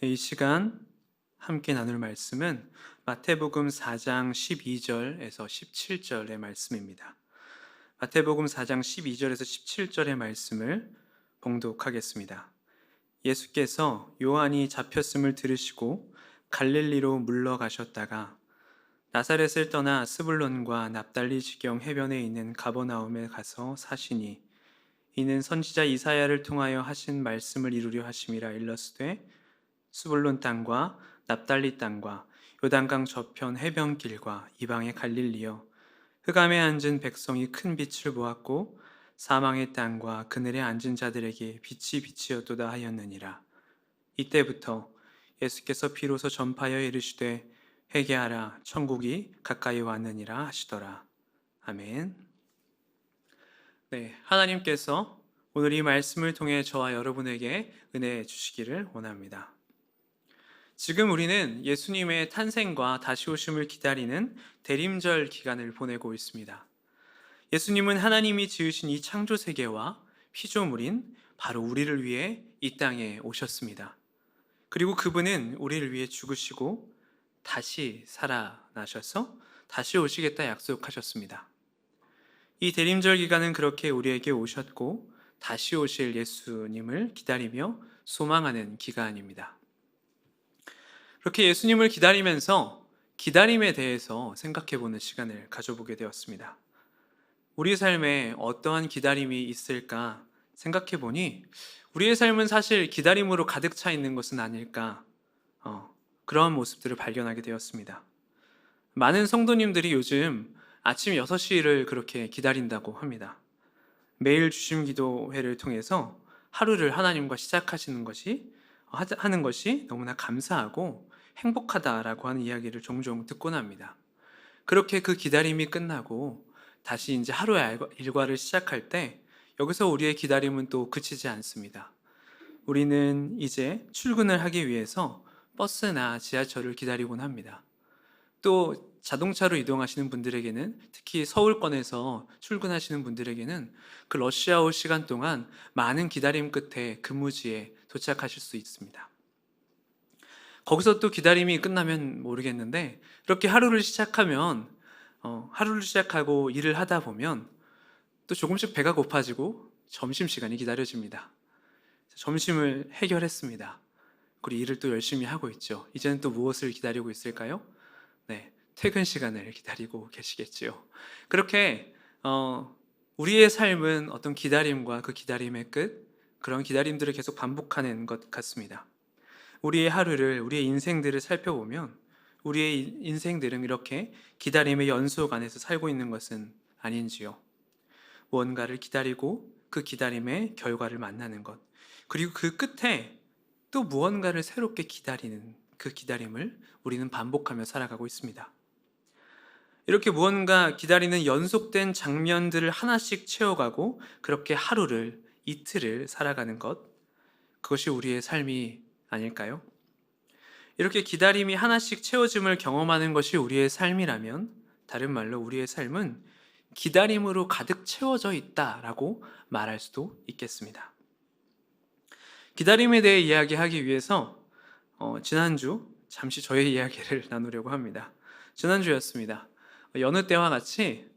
이 시간 함께 나눌 말씀은 마태복음 4장 12절에서 17절의 말씀입니다. 마태복음 4장 12절에서 17절의 말씀을 봉독하겠습니다. 예수께서 요한이 잡혔음을 들으시고 갈릴리로 물러가셨다가 나사렛을 떠나 스불론과 납달리 지경 해변에 있는 가버나움에 가서 사시니 이는 선지자 이사야를 통하여 하신 말씀을 이루려 하심이라. 일러스되 스불론 땅과 납달리 땅과 요단강 저편 해변길과 이방의 갈릴리여, 흑암에 앉은 백성이 큰 빛을 보았고 사망의 땅과 그늘에 앉은 자들에게 빛이 빛이었도다 하였느니라. 이때부터 예수께서 비로소 전파하여 이르시되 회개하라, 천국이 가까이 왔느니라 하시더라. 아멘. 네, 하나님께서 오늘 이 말씀을 통해 저와 여러분에게 은혜 주시기를 원합니다. 지금 우리는 예수님의 탄생과 다시 오심을 기다리는 대림절 기간을 보내고 있습니다. 예수님은 하나님이 지으신 이 창조 세계와 피조물인 바로 우리를 위해 이 땅에 오셨습니다. 그리고 그분은 우리를 위해 죽으시고 다시 살아나셔서 다시 오시겠다 약속하셨습니다. 이 대림절 기간은 그렇게 우리에게 오셨고 다시 오실 예수님을 기다리며 소망하는 기간입니다. 그렇게 예수님을 기다리면서 기다림에 대해서 생각해보는 시간을 가져보게 되었습니다. 우리 삶에 어떠한 기다림이 있을까 생각해보니 우리의 삶은 사실 기다림으로 가득 차 있는 것은 아닐까, 그러한 모습들을 발견하게 되었습니다. 많은 성도님들이 요즘 아침 6시를 그렇게 기다린다고 합니다. 매일 주심 기도회를 통해서 하루를 하나님과 시작하시는 것이 하는 것이 너무나 감사하고 행복하다라고 하는 이야기를 종종 듣곤 합니다. 그렇게 그 기다림이 끝나고 다시 이제 하루의 일과를 시작할 때 여기서 우리의 기다림은 또 그치지 않습니다. 우리는 이제 출근을 하기 위해서 버스나 지하철을 기다리곤 합니다. 또 자동차로 이동하시는 분들에게는, 특히 서울권에서 출근하시는 분들에게는 그 러시아워 시간 동안 많은 기다림 끝에 근무지에 도착하실 수 있습니다. 거기서 또 기다림이 끝나면 모르겠는데, 이렇게 하루를 시작하고 일을 하다 보면 또 조금씩 배가 고파지고 점심시간이 기다려집니다. 점심을 해결했습니다. 그리고 일을 또 열심히 하고 있죠. 이제는 또 무엇을 기다리고 있을까요? 네, 퇴근 시간을 기다리고 계시겠지요. 그렇게 우리의 삶은 어떤 기다림과 그 기다림의 끝, 그런 기다림들을 계속 반복하는 것 같습니다. 우리의 하루를, 우리의 인생들을 살펴보면 우리의 인생들은 이렇게 기다림의 연속 안에서 살고 있는 것은 아닌지요. 무언가를 기다리고 그 기다림의 결과를 만나는 것, 그리고 그 끝에 또 무언가를 새롭게 기다리는 그 기다림을 우리는 반복하며 살아가고 있습니다. 이렇게 무언가 기다리는 연속된 장면들을 하나씩 채워가고 그렇게 하루를, 이틀을 살아가는 것, 그것이 우리의 삶이 아닐까요? 이렇게 기다림이 하나씩 채워짐을 경험하는 것이 우리의 삶이라면, 다른 말로 우리의 삶은 기다림으로 가득 채워져 있다라고 말할 수도 있겠습니다. 기다림에 대해 이야기하기 위해서 지난주 잠시 저의 이야기를 나누려고 합니다. 지난주였습니다. 여느 때와 같이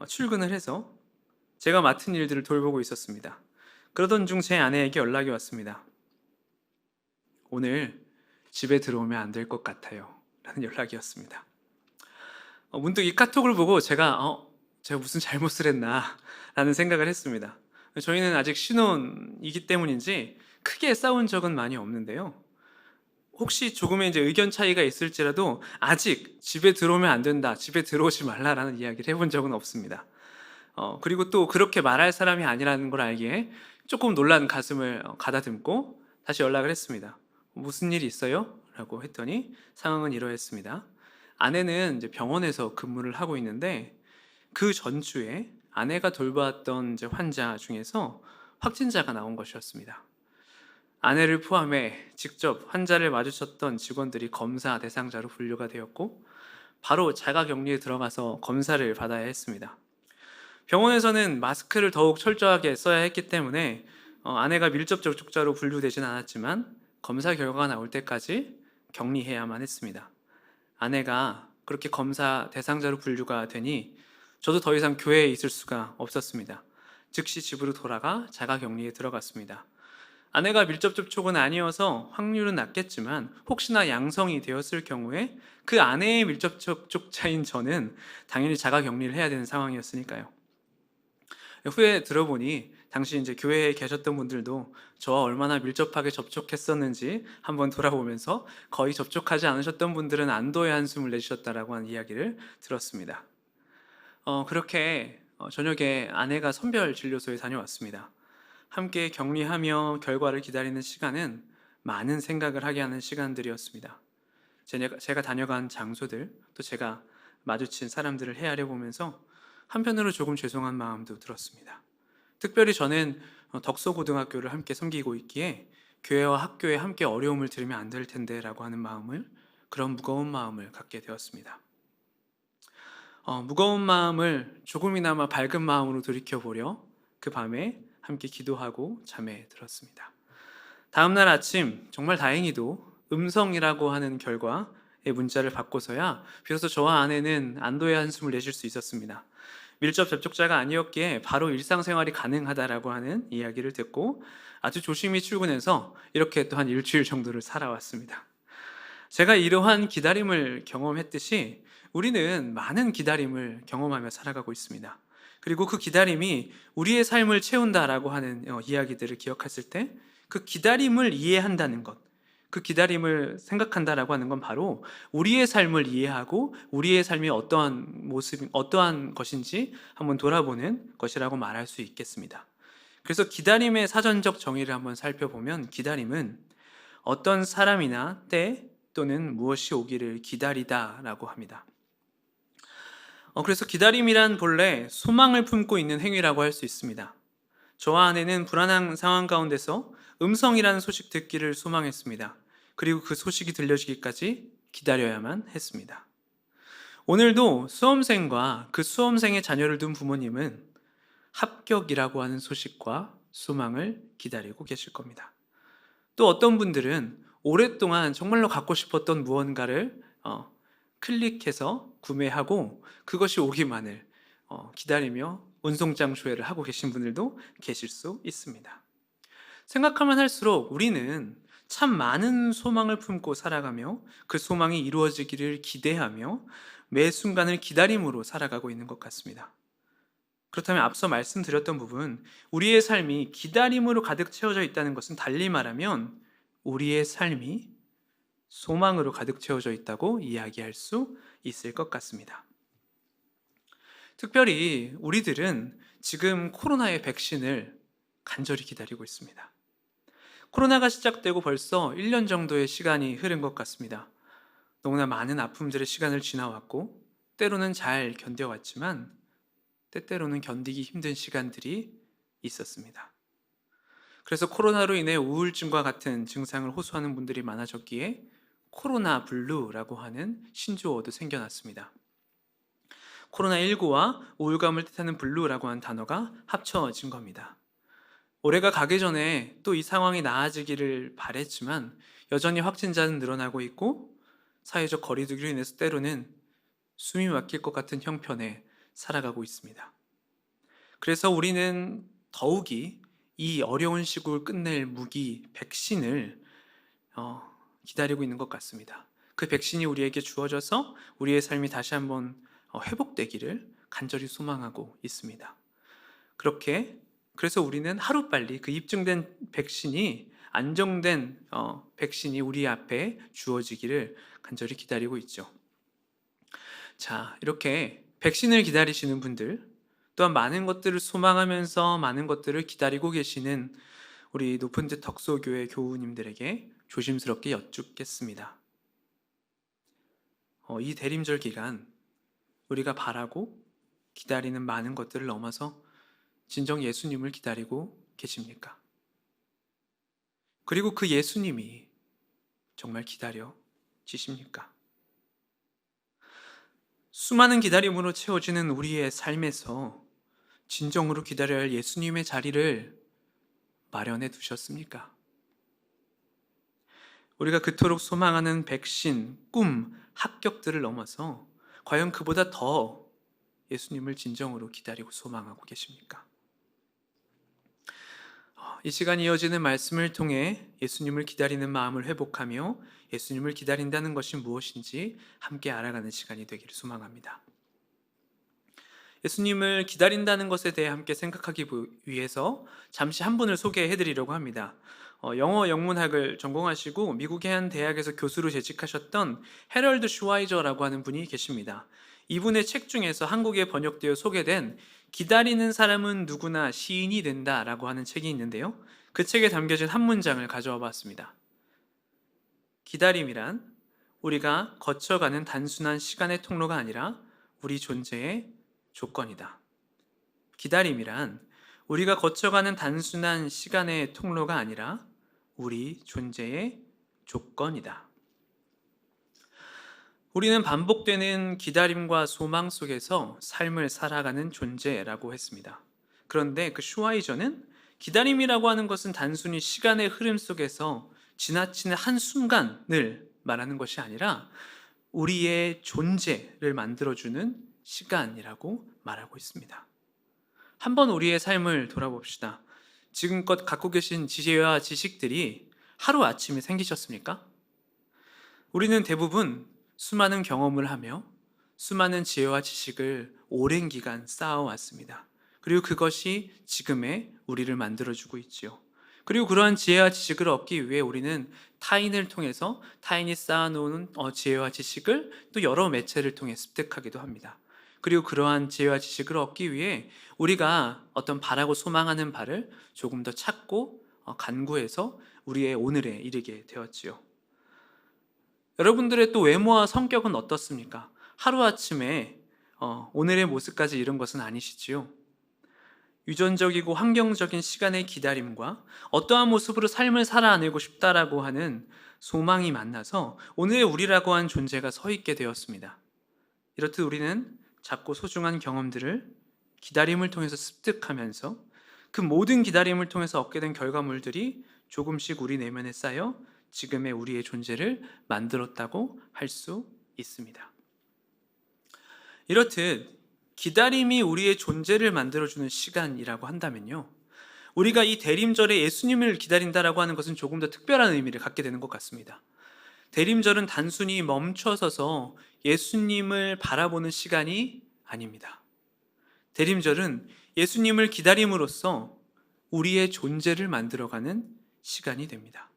출근을 해서 제가 맡은 일들을 돌보고 있었습니다. 그러던 중 제 아내에게 연락이 왔습니다. 오늘 집에 들어오면 안 될 것 같아요 라는 연락이었습니다. 문득 이 카톡을 보고 제가 무슨 잘못을 했나 라는 생각을 했습니다. 저희는 아직 신혼이기 때문인지 크게 싸운 적은 많이 없는데요, 혹시 조금의 이제 의견 차이가 있을지라도 아직 집에 들어오면 안 된다, 집에 들어오지 말라라는 이야기를 해본 적은 없습니다. 그리고 또 그렇게 말할 사람이 아니라는 걸 알기에 조금 놀란 가슴을 가다듬고 다시 연락을 했습니다. 무슨 일이 있어요? 라고 했더니 상황은 이러했습니다. 아내는 이제 병원에서 근무를 하고 있는데 그 전주에 아내가 돌보았던 이제 환자 중에서 확진자가 나온 것이었습니다. 아내를 포함해 직접 환자를 마주쳤던 직원들이 검사 대상자로 분류가 되었고 바로 자가격리에 들어가서 검사를 받아야 했습니다. 병원에서는 마스크를 더욱 철저하게 써야 했기 때문에 아내가 밀접 접촉자로 분류되진 않았지만 검사 결과가 나올 때까지 격리해야만 했습니다. 아내가 그렇게 검사 대상자로 분류가 되니 저도 더 이상 교회에 있을 수가 없었습니다. 즉시 집으로 돌아가 자가격리에 들어갔습니다. 아내가 밀접 접촉은 아니어서 확률은 낮겠지만 혹시나 양성이 되었을 경우에 그 아내의 밀접 접촉자인 저는 당연히 자가격리를 해야 되는 상황이었으니까요. 후에 들어보니 당시 이제 교회에 계셨던 분들도 저와 얼마나 밀접하게 접촉했었는지 한번 돌아보면서 거의 접촉하지 않으셨던 분들은 안도의 한숨을 내쉬셨다라고 하는 이야기를 들었습니다. 그렇게 저녁에 아내가 선별진료소에 다녀왔습니다. 함께 격리하며 결과를 기다리는 시간은 많은 생각을 하게 하는 시간들이었습니다. 제가 다녀간 장소들, 또 제가 마주친 사람들을 헤아려 보면서 한편으로 조금 죄송한 마음도 들었습니다. 특별히 저는 덕소고등학교를 함께 섬기고 있기에 교회와 학교에 함께 어려움을 들으면 안 될 텐데라고 하는 그런 무거운 마음을 갖게 되었습니다. 무거운 마음을 조금이나마 밝은 마음으로 돌이켜보려 그 밤에 함께 기도하고 잠에 들었습니다. 다음날 아침 정말 다행히도 음성이라고 하는 결과의 문자를 받고서야 비로소 저와 아내는 안도의 한숨을 내쉴 수 있었습니다. 밀접 접촉자가 아니었기에 바로 일상생활이 가능하다라고 하는 이야기를 듣고 아주 조심히 출근해서 이렇게 또 한 일주일 정도를 살아왔습니다. 제가 이러한 기다림을 경험했듯이 우리는 많은 기다림을 경험하며 살아가고 있습니다. 그리고 그 기다림이 우리의 삶을 채운다라고 하는 이야기들을 기억했을 때 그 기다림을 이해한다는 것, 그 기다림을 생각한다라고 하는 건 바로 우리의 삶을 이해하고 우리의 삶이 어떠한 모습, 어떠한 것인지 한번 돌아보는 것이라고 말할 수 있겠습니다. 그래서 기다림의 사전적 정의를 한번 살펴보면 기다림은 어떤 사람이나 때 또는 무엇이 오기를 기다리다라고 합니다. 그래서 기다림이란 본래 소망을 품고 있는 행위라고 할 수 있습니다. 저와 아내는 불안한 상황 가운데서 음성이라는 소식 듣기를 소망했습니다. 그리고 그 소식이 들려지기까지 기다려야만 했습니다. 오늘도 수험생과 그 수험생의 자녀를 둔 부모님은 합격이라고 하는 소식과 소망을 기다리고 계실 겁니다. 또 어떤 분들은 오랫동안 정말로 갖고 싶었던 무언가를 클릭해서 구매하고 그것이 오기만을 기다리며 운송장소회를 하고 계신 분들도 계실 수 있습니다. 생각하면 할수록 우리는 참 많은 소망을 품고 살아가며 그 소망이 이루어지기를 기대하며 매 순간을 기다림으로 살아가고 있는 것 같습니다. 그렇다면 앞서 말씀드렸던 부분, 우리의 삶이 기다림으로 가득 채워져 있다는 것은 달리 말하면 우리의 삶이 소망으로 가득 채워져 있다고 이야기할 수 있을 것 같습니다. 특별히 우리들은 지금 코로나의 백신을 간절히 기다리고 있습니다. 코로나가 시작되고 벌써 1년 정도의 시간이 흐른 것 같습니다. 너무나 많은 아픔들의 시간을 지나왔고 때로는 잘 견뎌왔지만 때때로는 견디기 힘든 시간들이 있었습니다. 그래서 코로나로 인해 우울증과 같은 증상을 호소하는 분들이 많아졌기에 코로나 블루라고 하는 신조어도 생겨났습니다. 코로나19와 우울감을 뜻하는 블루라고 하는 단어가 합쳐진 겁니다. 올해가 가기 전에 또 이 상황이 나아지기를 바랬지만 여전히 확진자는 늘어나고 있고 사회적 거리두기로 인해서 때로는 숨이 막힐 것 같은 형편에 살아가고 있습니다. 그래서 우리는 더욱이 이 어려운 시국을 끝낼 무기, 백신을 기다리고 있는 것 같습니다. 그 백신이 우리에게 주어져서 우리의 삶이 다시 한번 회복되기를 간절히 소망하고 있습니다. 그래서 우리는 하루빨리 그 입증된 백신이 안정된 백신이 우리 앞에 주어지기를 간절히 기다리고 있죠. 자, 이렇게 백신을 기다리시는 분들, 또한 많은 것들을 소망하면서 많은 것들을 기다리고 계시는 우리 높은뜻 덕소교회 교우님들에게 조심스럽게 여쭙겠습니다. 이 대림절 기간 우리가 바라고 기다리는 많은 것들을 넘어서 진정 예수님을 기다리고 계십니까? 그리고 그 예수님이 정말 기다려지십니까? 수많은 기다림으로 채워지는 우리의 삶에서 진정으로 기다려야 할 예수님의 자리를 마련해 두셨습니까? 우리가 그토록 소망하는 백신, 꿈, 합격들을 넘어서 과연 그보다 더 예수님을 진정으로 기다리고 소망하고 계십니까? 이 시간 이어지는 말씀을 통해 예수님을 기다리는 마음을 회복하며 예수님을 기다린다는 것이 무엇인지 함께 알아가는 시간이 되기를 소망합니다. 예수님을 기다린다는 것에 대해 함께 생각하기 위해서 잠시 한 분을 소개해 드리려고 합니다. 영어 영문학을 전공하시고 미국의 한 대학에서 교수로 재직하셨던 해럴드 슈와이저라고 하는 분이 계십니다. 이분의 책 중에서 한국에 번역되어 소개된 기다리는 사람은 누구나 시인이 된다라고 하는 책이 있는데요. 그 책에 담겨진 한 문장을 가져와 봤습니다. 기다림이란 우리가 거쳐가는 단순한 시간의 통로가 아니라 우리 존재의 조건이다. 기다림이란 우리가 거쳐가는 단순한 시간의 통로가 아니라 우리 존재의 조건이다. 우리는 반복되는 기다림과 소망 속에서 삶을 살아가는 존재라고 했습니다. 그런데 그 슈와이저는 기다림이라고 하는 것은 단순히 시간의 흐름 속에서 지나치는 한순간을 말하는 것이 아니라 우리의 존재를 만들어주는 시간이라고 말하고 있습니다. 한번 우리의 삶을 돌아봅시다. 지금껏 갖고 계신 지혜와 지식들이 하루아침에 생기셨습니까? 우리는 대부분 수많은 경험을 하며 수많은 지혜와 지식을 오랜 기간 쌓아왔습니다. 그리고 그것이 지금의 우리를 만들어주고 있지요. 그리고 그러한 지혜와 지식을 얻기 위해 우리는 타인을 통해서 타인이 쌓아놓은 지혜와 지식을 또 여러 매체를 통해 습득하기도 합니다. 그리고 그러한 지혜와 지식을 얻기 위해 우리가 어떤 바라고 소망하는 바를 조금 더 찾고 간구해서 우리의 오늘에 이르게 되었지요. 여러분들의 또 외모와 성격은 어떻습니까? 하루아침에 오늘의 모습까지 이룬 것은 아니시지요. 유전적이고 환경적인 시간의 기다림과 어떠한 모습으로 삶을 살아내고 싶다라고 하는 소망이 만나서 오늘의 우리라고 한 존재가 서 있게 되었습니다. 이렇듯 우리는 작고 소중한 경험들을 기다림을 통해서 습득하면서 그 모든 기다림을 통해서 얻게 된 결과물들이 조금씩 우리 내면에 쌓여 지금의 우리의 존재를 만들었다고 할 수 있습니다. 이렇듯 기다림이 우리의 존재를 만들어주는 시간이라고 한다면요, 우리가 이 대림절에 예수님을 기다린다라고 하는 것은 조금 더 특별한 의미를 갖게 되는 것 같습니다. 대림절은 단순히 멈춰서서 예수님을 바라보는 시간이 아닙니다. 대림절은 예수님을 기다림으로써 우리의 존재를 만들어가는 시간이 됩니다.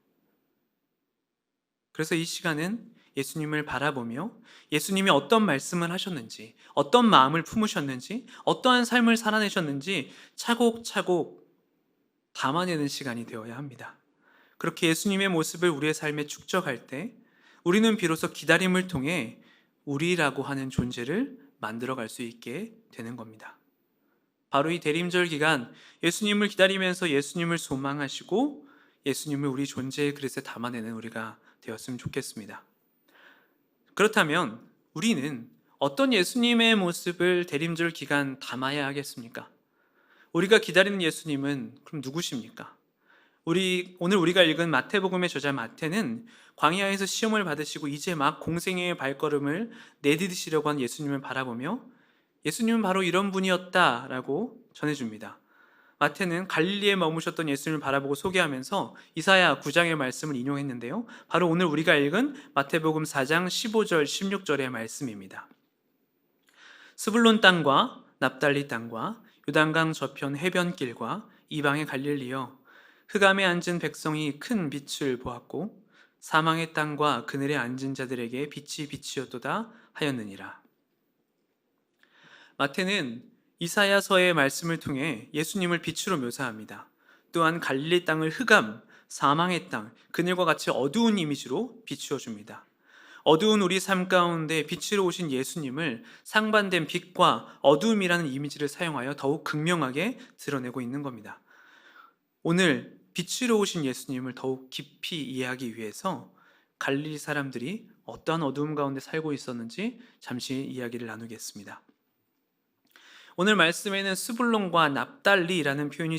그래서 이 시간은 예수님을 바라보며 예수님이 어떤 말씀을 하셨는지, 어떤 마음을 품으셨는지, 어떠한 삶을 살아내셨는지 차곡차곡 담아내는 시간이 되어야 합니다. 그렇게 예수님의 모습을 우리의 삶에 축적할 때 우리는 비로소 기다림을 통해 우리라고 하는 존재를 만들어갈 수 있게 되는 겁니다. 바로 이 대림절 기간 예수님을 기다리면서 예수님을 소망하시고 예수님을 우리 존재의 그릇에 담아내는 우리가 되었으면 좋겠습니다. 그렇다면 우리는 어떤 예수님의 모습을 대림절 기간 담아야 하겠습니까? 우리가 기다리는 예수님은 그럼 누구십니까? 오늘 우리가 읽은 마태복음의 저자 마태는 광야에서 시험을 받으시고 이제 막 공생애의 발걸음을 내디디시려고 한 예수님을 바라보며 예수님은 바로 이런 분이었다라고 전해줍니다. 마태는 갈릴리에 머무셨던 예수님을 바라보고 소개하면서 이사야 9장의 말씀을 인용했는데요. 바로 오늘 우리가 읽은 마태복음 4장 15절 16절의 말씀입니다. 스불론 땅과 납달리 땅과 요단강 저편 해변길과 이방의 갈릴리여, 흑암에 앉은 백성이 큰 빛을 보았고 사망의 땅과 그늘에 앉은 자들에게 빛이 빛이었도다 하였느니라. 마태는 이사야서의 말씀을 통해 예수님을 빛으로 묘사합니다. 또한 갈릴리 땅을 흑암, 사망의 땅, 그늘과 같이 어두운 이미지로 비추어 줍니다. 어두운 우리 삶 가운데 빛으로 오신 예수님을 상반된 빛과 어두움이라는 이미지를 사용하여 더욱 극명하게 드러내고 있는 겁니다. 오늘 빛으로 오신 예수님을 더욱 깊이 이해하기 위해서 갈릴리 사람들이 어떠한 어두움 가운데 살고 있었는지 잠시 이야기를 나누겠습니다. 오늘 말씀에는 스불론과 납달리라는 표현이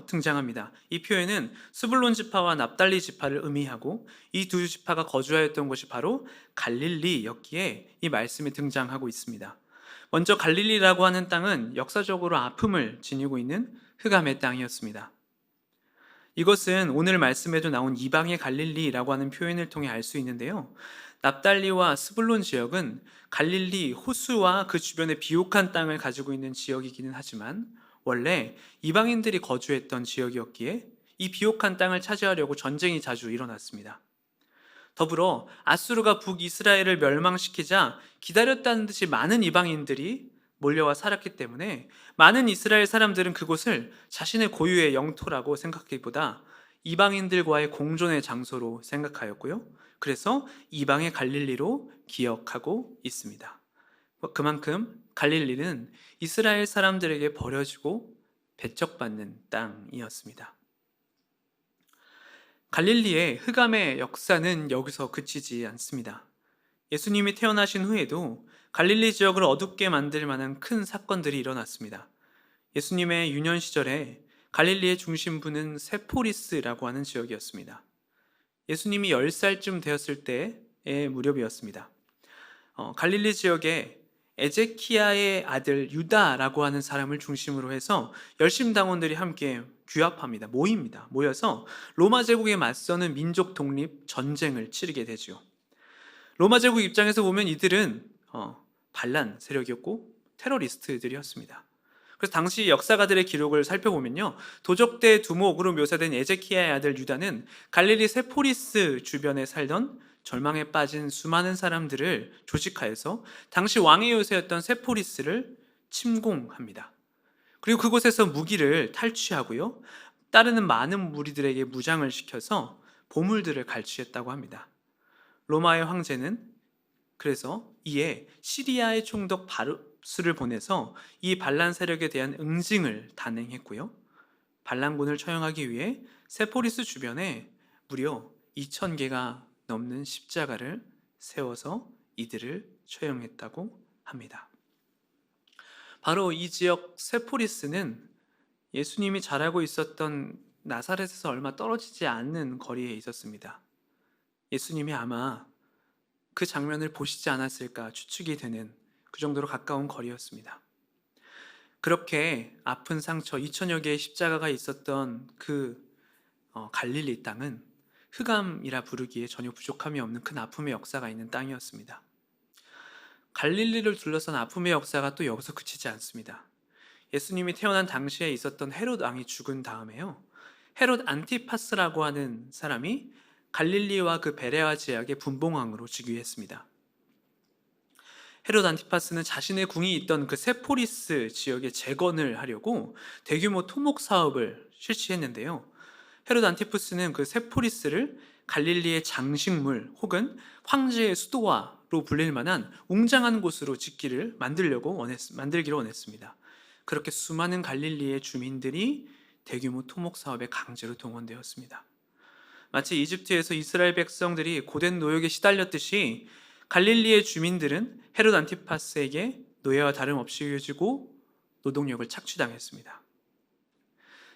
등장합니다. 이 표현은 스불론 지파와 납달리 지파를 의미하고 이 두 지파가 거주하였던 곳이 바로 갈릴리였기에 이 말씀이 등장하고 있습니다. 먼저 갈릴리라고 하는 땅은 역사적으로 아픔을 지니고 있는 흑암의 땅이었습니다. 이것은 오늘 말씀에도 나온 이방의 갈릴리라고 하는 표현을 통해 알 수 있는데요. 납달리와 스불론 지역은 갈릴리 호수와 그 주변의 비옥한 땅을 가지고 있는 지역이기는 하지만 원래 이방인들이 거주했던 지역이었기에 이 비옥한 땅을 차지하려고 전쟁이 자주 일어났습니다. 더불어 아수르가 북이스라엘을 멸망시키자 기다렸다는 듯이 많은 이방인들이 몰려와 살았기 때문에 많은 이스라엘 사람들은 그곳을 자신의 고유의 영토라고 생각하기보다 이방인들과의 공존의 장소로 생각하였고요. 그래서 이방의 갈릴리로 기억하고 있습니다. 그만큼 갈릴리는 이스라엘 사람들에게 버려지고 배척받는 땅이었습니다. 갈릴리의 흑암의 역사는 여기서 그치지 않습니다. 예수님이 태어나신 후에도 갈릴리 지역을 어둡게 만들 만한 큰 사건들이 일어났습니다. 예수님의 유년 시절에 갈릴리의 중심부는 세포리스라고 하는 지역이었습니다. 예수님이 10살쯤 되었을 때의 무렵이었습니다. 갈릴리 지역에 에제키야의 아들 유다라고 하는 사람을 중심으로 해서 열심당원들이 함께 규합합니다. 모여서 로마 제국에 맞서는 민족 독립 전쟁을 치르게 되죠. 로마 제국 입장에서 보면 이들은 반란 세력이었고 테러리스트들이었습니다. 그래서 당시 역사가들의 기록을 살펴보면요, 도적대 두목으로 묘사된 에제키야의 아들 유다는 갈릴리 세포리스 주변에 살던 절망에 빠진 수많은 사람들을 조직하여서 당시 왕의 요새였던 세포리스를 침공합니다. 그리고 그곳에서 무기를 탈취하고요, 따르는 많은 무리들에게 무장을 시켜서 보물들을 갈취했다고 합니다. 로마의 황제는 그래서 이에 시리아의 총독 바루스를 보내서 이 반란 세력에 대한 응징을 단행했고요. 반란군을 처형하기 위해 세포리스 주변에 무려 2,000개가 넘는 십자가를 세워서 이들을 처형했다고 합니다. 바로 이 지역 세포리스는 예수님이 자라고 있었던 나사렛에서 얼마 떨어지지 않는 거리에 있었습니다. 예수님이 아마 그 장면을 보시지 않았을까 추측이 되는 그 정도로 가까운 거리였습니다. 그렇게 아픈 상처 2,000여 개의 십자가가 있었던 그 갈릴리 땅은 흑암이라 부르기에 전혀 부족함이 없는 큰 아픔의 역사가 있는 땅이었습니다. 갈릴리를 둘러싼 아픔의 역사가 또 여기서 그치지 않습니다. 예수님이 태어난 당시에 있었던 헤롯 왕이 죽은 다음에요, 헤롯 안티파스라고 하는 사람이 갈릴리와 그 베레아 지역의 분봉왕으로 즉위했습니다. 헤롯 안티파스는 자신의 궁이 있던 그 세포리스 지역의 재건을 하려고 대규모 토목 사업을 실시했는데요. 헤롯 안티파스는 그 세포리스를 갈릴리의 장식물 혹은 황제의 수도화로 불릴 만한 웅장한 곳으로 만들기를 원했습니다. 그렇게 수많은 갈릴리의 주민들이 대규모 토목 사업에 강제로 동원되었습니다. 마치 이집트에서 이스라엘 백성들이 고된 노역에 시달렸듯이 갈릴리의 주민들은 헤롯 안티파스에게 노예와 다름없이 여겨지고 노동력을 착취당했습니다.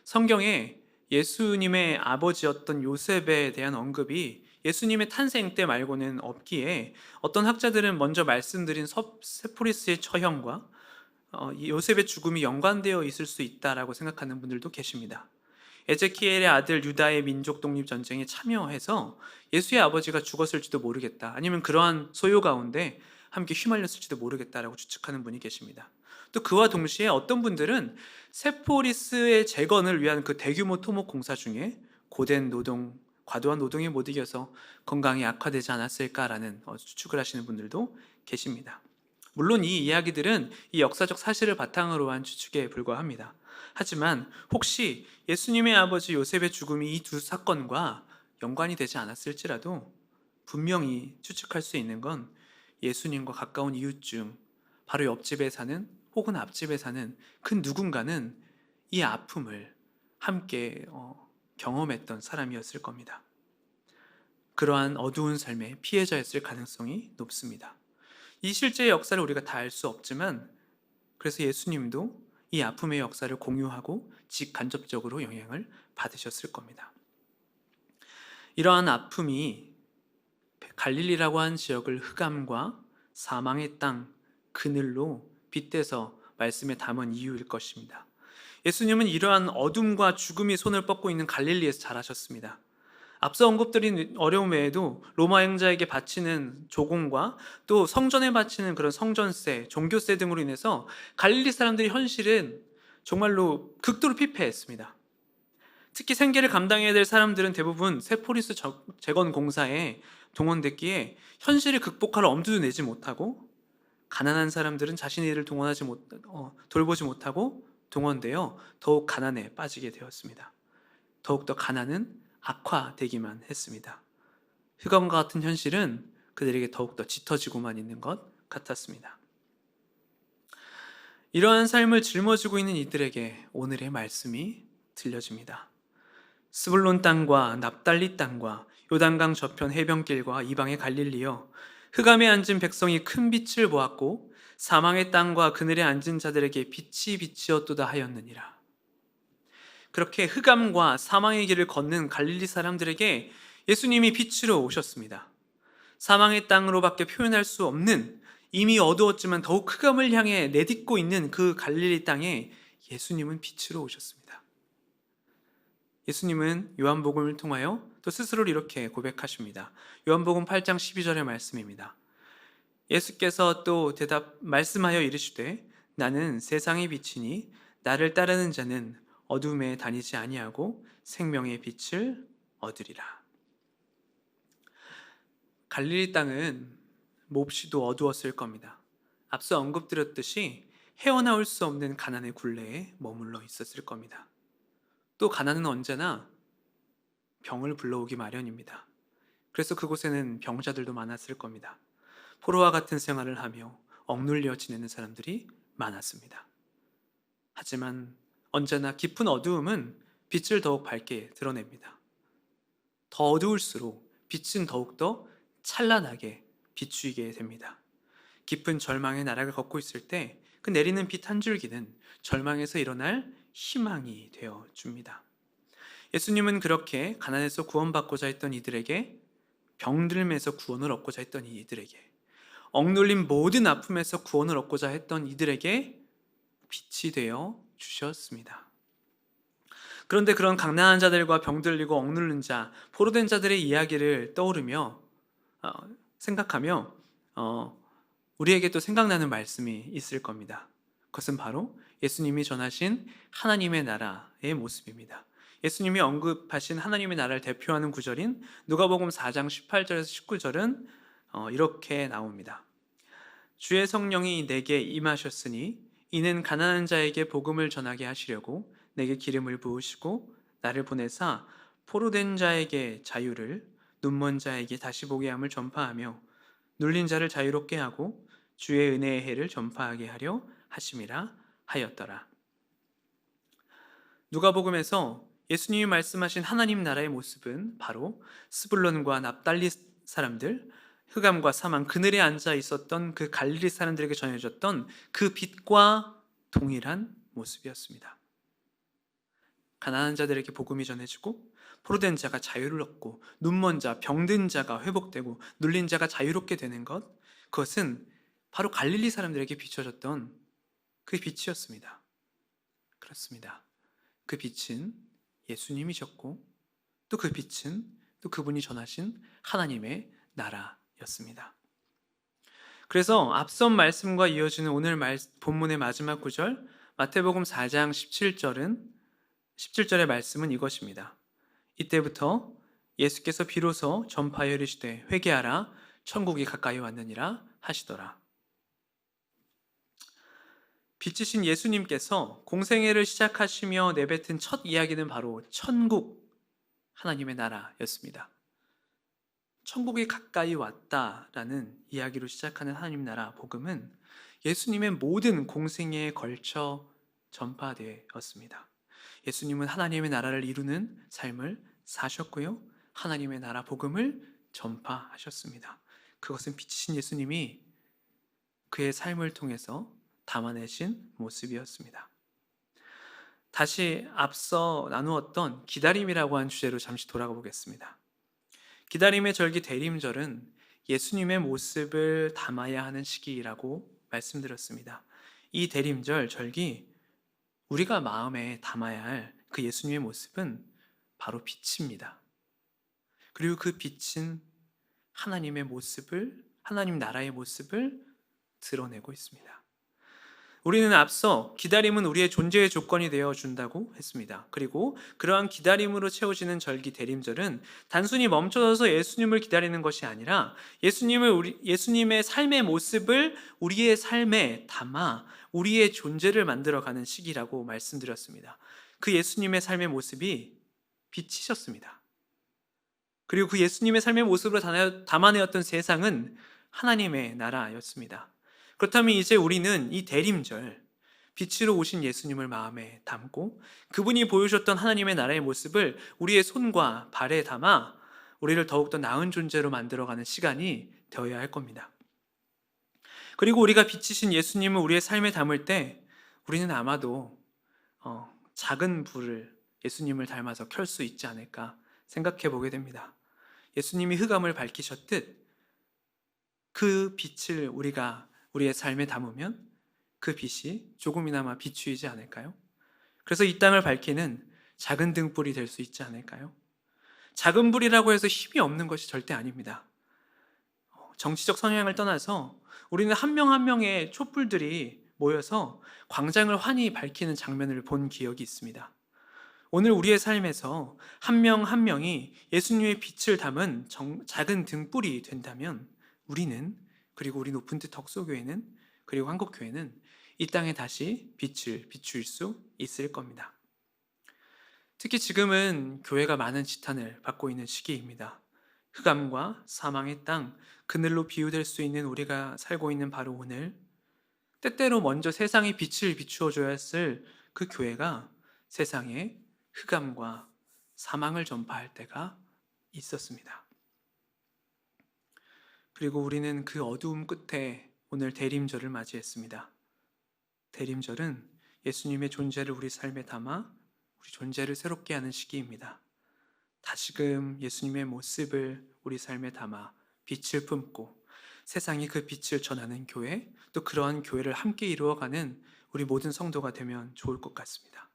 성경에 예수님의 아버지였던 요셉에 대한 언급이 예수님의 탄생 때 말고는 없기에 어떤 학자들은 먼저 말씀드린 세포리스의 처형과 요셉의 죽음이 연관되어 있을 수 있다라고 생각하는 분들도 계십니다. 에제키엘의 아들 유다의 민족 독립 전쟁에 참여해서 예수의 아버지가 죽었을지도 모르겠다, 아니면 그러한 소요 가운데 함께 휘말렸을지도 모르겠다라고 추측하는 분이 계십니다. 또 그와 동시에 어떤 분들은 세포리스의 재건을 위한 그 대규모 토목 공사 중에 과도한 노동에 못 이겨서 건강이 악화되지 않았을까라는 추측을 하시는 분들도 계십니다. 물론 이 이야기들은 이 역사적 사실을 바탕으로 한 추측에 불과합니다. 하지만 혹시 예수님의 아버지 요셉의 죽음이 이 두 사건과 연관이 되지 않았을지라도 분명히 추측할 수 있는 건 예수님과 가까운 이웃 중 바로 옆집에 사는 혹은 앞집에 사는 그 누군가는 이 아픔을 함께 경험했던 사람이었을 겁니다. 그러한 어두운 삶의 피해자였을 가능성이 높습니다. 이 실제의 역사를 우리가 다 알 수 없지만 그래서 예수님도 이 아픔의 역사를 공유하고 직간접적으로 영향을 받으셨을 겁니다. 이러한 아픔이 갈릴리라고 한 지역을 흑암과 사망의 땅, 그늘로 빗대서 말씀에 담은 이유일 것입니다. 예수님은 이러한 어둠과 죽음이 손을 뻗고 있는 갈릴리에서 자라셨습니다. 앞서 언급드린 어려움 외에도 로마 행자에게 바치는 조공과 또 성전에 바치는 그런 성전세, 종교세 등으로 인해서 갈릴리 사람들의 현실은 정말로 극도로 피폐했습니다. 특히 생계를 감당해야 될 사람들은 대부분 세포리스 재건 공사에 동원됐기에 현실을 극복할 엄두도 내지 못하고, 가난한 사람들은 자신의 일을 돌보지 못하고 동원되어 더욱 가난에 빠지게 되었습니다. 더욱더 가난은 악화되기만 했습니다. 흑암과 같은 현실은 그들에게 더욱더 짙어지고만 있는 것 같았습니다. 이러한 삶을 짊어지고 있는 이들에게 오늘의 말씀이 들려집니다. 스불론 땅과 납달리 땅과 요단강 저편 해변길과 이방의 갈릴리여, 흑암에 앉은 백성이 큰 빛을 보았고 사망의 땅과 그늘에 앉은 자들에게 빛이 비치었도다 하였느니라. 그렇게 흑암과 사망의 길을 걷는 갈릴리 사람들에게 예수님이 빛으로 오셨습니다. 사망의 땅으로밖에 표현할 수 없는, 이미 어두웠지만 더욱 흑암을 향해 내딛고 있는 그 갈릴리 땅에 예수님은 빛으로 오셨습니다. 예수님은 요한복음을 통하여 또 스스로를 이렇게 고백하십니다. 요한복음 8장 12절의 말씀입니다. 예수께서 또 말씀하여 이르시되 나는 세상의 빛이니 나를 따르는 자는 어둠에 다니지 아니하고 생명의 빛을 얻으리라. 갈릴리 땅은 몹시도 어두웠을 겁니다. 앞서 언급드렸듯이 헤어나올 수 없는 가난의 굴레에 머물러 있었을 겁니다. 또 가난은 언제나 병을 불러오기 마련입니다. 그래서 그곳에는 병자들도 많았을 겁니다. 포로와 같은 생활을 하며 억눌려 지내는 사람들이 많았습니다. 하지만 언제나 깊은 어두움은 빛을 더욱 밝게 드러냅니다. 더 어두울수록 빛은 더욱더 찬란하게 비추이게 됩니다. 깊은 절망의 나락을 걷고 있을 때 그 내리는 빛 한 줄기는 절망에서 일어날 희망이 되어 줍니다. 예수님은 그렇게 가난에서 구원받고자 했던 이들에게, 병들매서 구원을 얻고자 했던 이들에게, 억눌린 모든 아픔에서 구원을 얻고자 했던 이들에게 빛이 되어 주셨습니다. 그런데 그런 가난한 자들과 병들리고 억눌린 자, 포로된 자들의 이야기를 떠오르며 생각하며 우리에게 또 생각나는 말씀이 있을 겁니다. 그것은 바로 예수님이 전하신 하나님의 나라의 모습입니다. 예수님이 언급하신 하나님의 나라를 대표하는 구절인 누가복음 4장 18절에서 19절은 이렇게 나옵니다. 주의 성령이 내게 임하셨으니 이는 가난한 자에게 복음을 전하게 하시려고 내게 기름을 부으시고 나를 보내사 포로된 자에게 자유를, 눈먼 자에게 다시 보게 함을 전파하며 눌린 자를 자유롭게 하고 주의 은혜의 해를 전파하게 하려 하심이라 하였더라. 누가복음에서 예수님이 말씀하신 하나님 나라의 모습은 바로 스불론과 납달리 사람들, 흑암과 사망 그늘에 앉아 있었던 그 갈릴리 사람들에게 전해졌던 그 빛과 동일한 모습이었습니다. 가난한 자들에게 복음이 전해지고 포로된 자가 자유를 얻고 눈먼 자, 병든 자가 회복되고 눌린 자가 자유롭게 되는 것, 그것은 바로 갈릴리 사람들에게 비춰졌던 그 빛이었습니다. 그렇습니다. 그 빛은 예수님이셨고 또 그 빛은 또 그분이 전하신 하나님의 나라였습니다. 그래서 앞선 말씀과 이어지는 오늘 본문의 마지막 구절 마태복음 4장 17절의 말씀은 이것입니다. 이때부터 예수께서 비로소 전파하여 이르시되 회개하라 천국이 가까이 왔느니라 하시더라. 빛이신 예수님께서 공생애를 시작하시며 내뱉은 첫 이야기는 바로 천국, 하나님의 나라였습니다. 천국이 가까이 왔다라는 이야기로 시작하는 하나님 나라 복음은 예수님의 모든 공생애에 걸쳐 전파되었습니다. 예수님은 하나님의 나라를 이루는 삶을 사셨고요, 하나님의 나라 복음을 전파하셨습니다. 그것은 빛이신 예수님이 그의 삶을 통해서 담아내신 모습이었습니다. 다시 앞서 나누었던 기다림이라고 한 주제로 잠시 돌아가 보겠습니다. 기다림의 절기 대림절은 예수님의 모습을 담아야 하는 시기라고 말씀드렸습니다. 이 대림절 절기, 우리가 마음에 담아야 할 그 예수님의 모습은 바로 빛입니다. 그리고 그 빛은 하나님의 모습을, 하나님 나라의 모습을 드러내고 있습니다. 우리는 앞서 기다림은 우리의 존재의 조건이 되어 준다고 했습니다. 그리고 그러한 기다림으로 채워지는 절기 대림절은 단순히 멈춰서서 예수님을 기다리는 것이 아니라 예수님의 삶의 모습을 우리의 삶에 담아 우리의 존재를 만들어가는 시기라고 말씀드렸습니다. 그 예수님의 삶의 모습이 빛이셨습니다. 그리고 그 예수님의 삶의 모습으로 담아내었던 세상은 하나님의 나라였습니다. 그렇다면 이제 우리는 이 대림절, 빛으로 오신 예수님을 마음에 담고 그분이 보여주셨던 하나님의 나라의 모습을 우리의 손과 발에 담아 우리를 더욱더 나은 존재로 만들어가는 시간이 되어야 할 겁니다. 그리고 우리가 빛이신 예수님을 우리의 삶에 담을 때 우리는 아마도 작은 불을 예수님을 닮아서 켤 수 있지 않을까 생각해 보게 됩니다. 예수님이 흑암을 밝히셨듯 그 빛을 우리가 우리의 삶에 담으면 그 빛이 조금이나마 비추이지 않을까요? 그래서 이 땅을 밝히는 작은 등불이 될 수 있지 않을까요? 작은 불이라고 해서 힘이 없는 것이 절대 아닙니다. 정치적 성향을 떠나서 우리는 한 명 한 명의 촛불들이 모여서 광장을 환히 밝히는 장면을 본 기억이 있습니다. 오늘 우리의 삶에서 한 명 한 명이 예수님의 빛을 담은 작은 등불이 된다면 우리는, 그리고 우리 높은 뜻 덕소교회는, 그리고 한국교회는 이 땅에 다시 빛을 비출 수 있을 겁니다. 특히 지금은 교회가 많은 지탄을 받고 있는 시기입니다. 흑암과 사망의 땅, 그늘로 비유될 수 있는 우리가 살고 있는 바로 오늘, 때때로 먼저 세상에 빛을 비추어줘야 했을 그 교회가 세상에 흑암과 사망을 전파할 때가 있었습니다. 그리고 우리는 그 어두움 끝에 오늘 대림절을 맞이했습니다. 대림절은 예수님의 존재를 우리 삶에 담아 우리 존재를 새롭게 하는 시기입니다. 다시금 예수님의 모습을 우리 삶에 담아 빛을 품고 세상에 그 빛을 전하는 교회, 또 그러한 교회를 함께 이루어가는 우리 모든 성도가 되면 좋을 것 같습니다.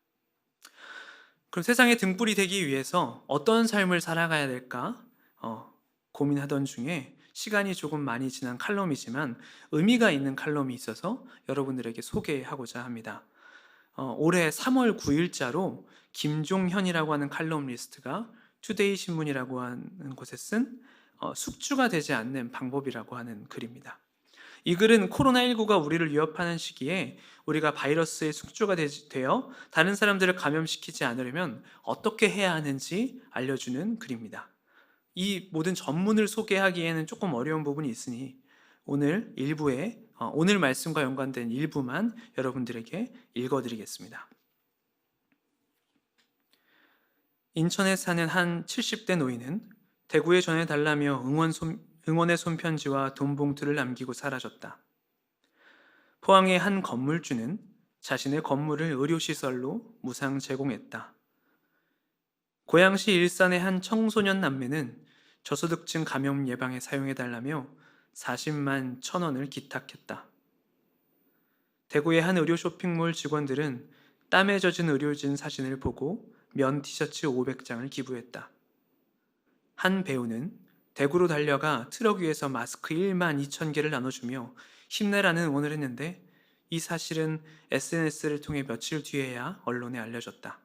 그럼 세상의 등불이 되기 위해서 어떤 삶을 살아가야 될까 고민하던 중에 시간이 조금 많이 지난 칼럼이지만 의미가 있는 칼럼이 있어서 여러분들에게 소개하고자 합니다. 올해 3월 9일자로 김종현이라고 하는 칼럼니스트가 투데이 신문이라고 하는 곳에 쓴 숙주가 되지 않는 방법이라고 하는 글입니다. 이 글은 코로나19가 우리를 위협하는 시기에 우리가 바이러스의 숙주가 되어 다른 사람들을 감염시키지 않으려면 어떻게 해야 하는지 알려주는 글입니다. 이 모든 전문을 소개하기에는 조금 어려운 부분이 있으니 오늘 말씀과 연관된 일부만 여러분들에게 읽어드리겠습니다. 인천에 사는 한 70대 노인은 대구에 전해달라며 응원의 손편지와 돈 봉투를 남기고 사라졌다. 포항의 한 건물주는 자신의 건물을 의료시설로 무상 제공했다. 고양시 일산의 한 청소년 남매는 저소득층 감염 예방에 사용해달라며 40만 1,000원을 기탁했다. 대구의 한 의료 쇼핑몰 직원들은 땀에 젖은 의료진 사진을 보고 면 티셔츠 500장을 기부했다. 한 배우는 대구로 달려가 트럭 위에서 마스크 1만 2천 개를 나눠주며 힘내라는 응원을 했는데 이 사실은 SNS를 통해 며칠 뒤에야 언론에 알려졌다.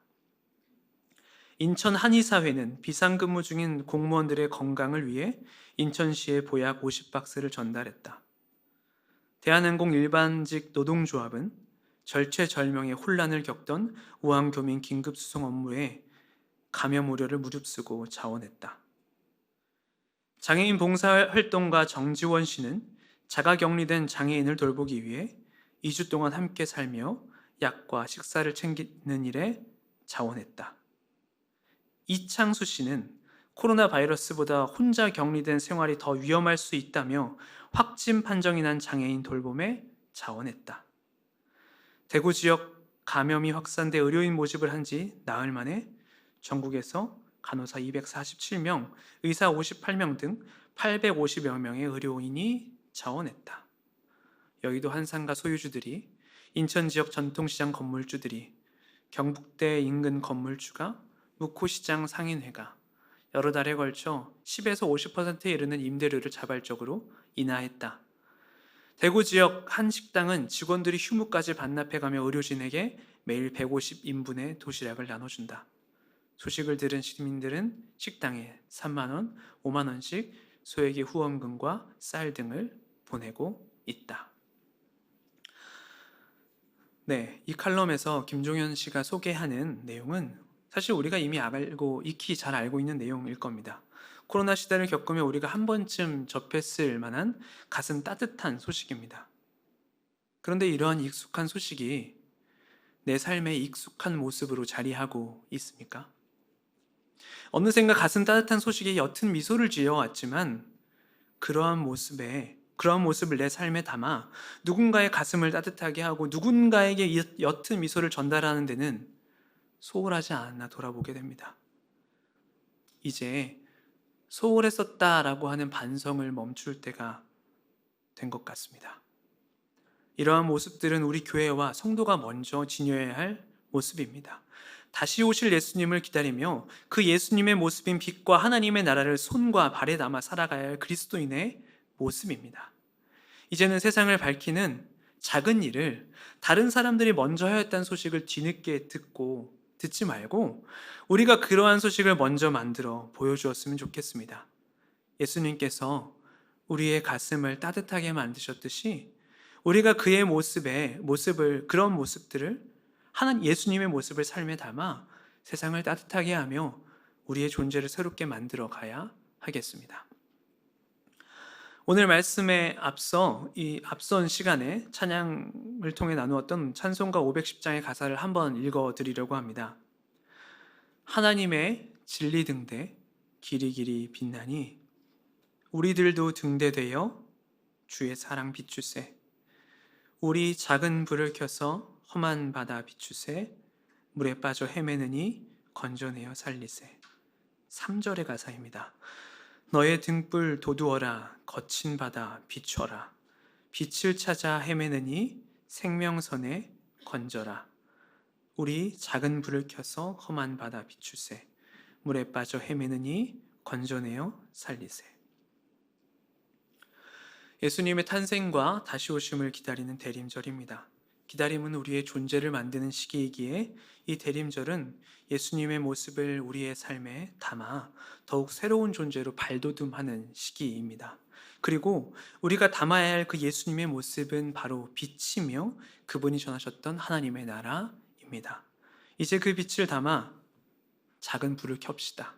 인천 한의사회는 비상근무 중인 공무원들의 건강을 위해 인천시에 보약 50박스를 전달했다. 대한항공 일반직 노동조합은 절체절명의 혼란을 겪던 우한교민 긴급수송 업무에 감염 우려를 무릅쓰고 자원했다. 장애인 봉사활동가 정지원 씨는 자가격리된 장애인을 돌보기 위해 2주 동안 함께 살며 약과 식사를 챙기는 일에 자원했다. 이창수 씨는 코로나 바이러스보다 혼자 격리된 생활이 더 위험할 수 있다며 확진 판정이 난 장애인 돌봄에 자원했다. 대구 지역 감염이 확산돼 의료인 모집을 한 지 나흘 만에 전국에서 간호사 247명, 의사 58명 등 850여 명의 의료인이 자원했다. 여의도 한상가 소유주들이, 인천 지역 전통시장 건물주들이, 경북대 인근 건물주가, 묵호시장 상인회가 여러 달에 걸쳐 10에서 50%에 이르는 임대료를 자발적으로 인하했다. 대구 지역 한 식당은 직원들이 휴무까지 반납해가며 의료진에게 매일 150인분의 도시락을 나눠준다. 소식을 들은 시민들은 식당에 3만 원, 5만 원씩 소액의 후원금과 쌀 등을 보내고 있다. 네, 이 칼럼에서 김종현 씨가 소개하는 내용은 사실 우리가 이미 익히 잘 알고 있는 내용일 겁니다. 코로나 시대를 겪으며 우리가 한 번쯤 접했을 만한 가슴 따뜻한 소식입니다. 그런데 이러한 익숙한 소식이 내 삶의 익숙한 모습으로 자리하고 있습니까? 어느샌가 가슴 따뜻한 소식에 옅은 미소를 지어왔지만 그러한 모습을 내 삶에 담아 누군가의 가슴을 따뜻하게 하고 누군가에게 옅은 미소를 전달하는 데는 소홀하지 않았나 돌아보게 됩니다. 이제 소홀했었다라고 하는 반성을 멈출 때가 된 것 같습니다. 이러한 모습들은 우리 교회와 성도가 먼저 지녀야 할 모습입니다. 다시 오실 예수님을 기다리며 그 예수님의 모습인 빛과 하나님의 나라를 손과 발에 담아 살아가야 할 그리스도인의 모습입니다. 이제는 세상을 밝히는 작은 일을 다른 사람들이 먼저 하였다는 소식을 뒤늦게 듣지 말고 우리가 그러한 소식을 먼저 만들어 보여주었으면 좋겠습니다. 예수님께서 우리의 가슴을 따뜻하게 만드셨듯이 우리가 그의 그런 모습들을 예수님의 모습을 삶에 담아 세상을 따뜻하게 하며 우리의 존재를 새롭게 만들어 가야 하겠습니다. 오늘 말씀에 앞선 시간에 찬양을 통해 나누었던 찬송가 510장의 가사를 한번 읽어 드리려고 합니다. 하나님의 진리 등대 길이 길이 빛나니 우리들도 등대되어 주의 사랑 비추세. 우리 작은 불을 켜서 험한 바다 비추세. 물에 빠져 헤매느니 건져내어 살리세. 3절의 가사입니다. 너의 등불 도두어라 거친 바다 비춰라. 빛을 찾아 헤매느니 생명선에 건져라. 우리 작은 불을 켜서 험한 바다 비추세. 물에 빠져 헤매느니 건져내어 살리세. 예수님의 탄생과 다시 오심을 기다리는 대림절입니다. 기다림은 우리의 존재를 만드는 시기이기에 이 대림절은 예수님의 모습을 우리의 삶에 담아 더욱 새로운 존재로 발돋움하는 시기입니다. 그리고 우리가 담아야 할 그 예수님의 모습은 바로 빛이며 그분이 전하셨던 하나님의 나라입니다. 이제 그 빛을 담아 작은 불을 켭시다.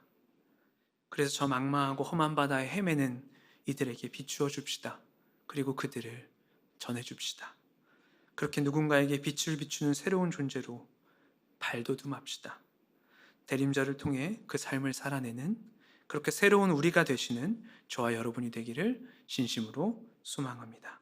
그래서 저 망망하고 험한 바다에 헤매는 이들에게 비추어 줍시다. 그리고 그들을 전해줍시다. 그렇게 누군가에게 빛을 비추는 새로운 존재로 발돋움합시다. 대림절을 통해 그 삶을 살아내는 그렇게 새로운 우리가 되시는 저와 여러분이 되기를 진심으로 소망합니다.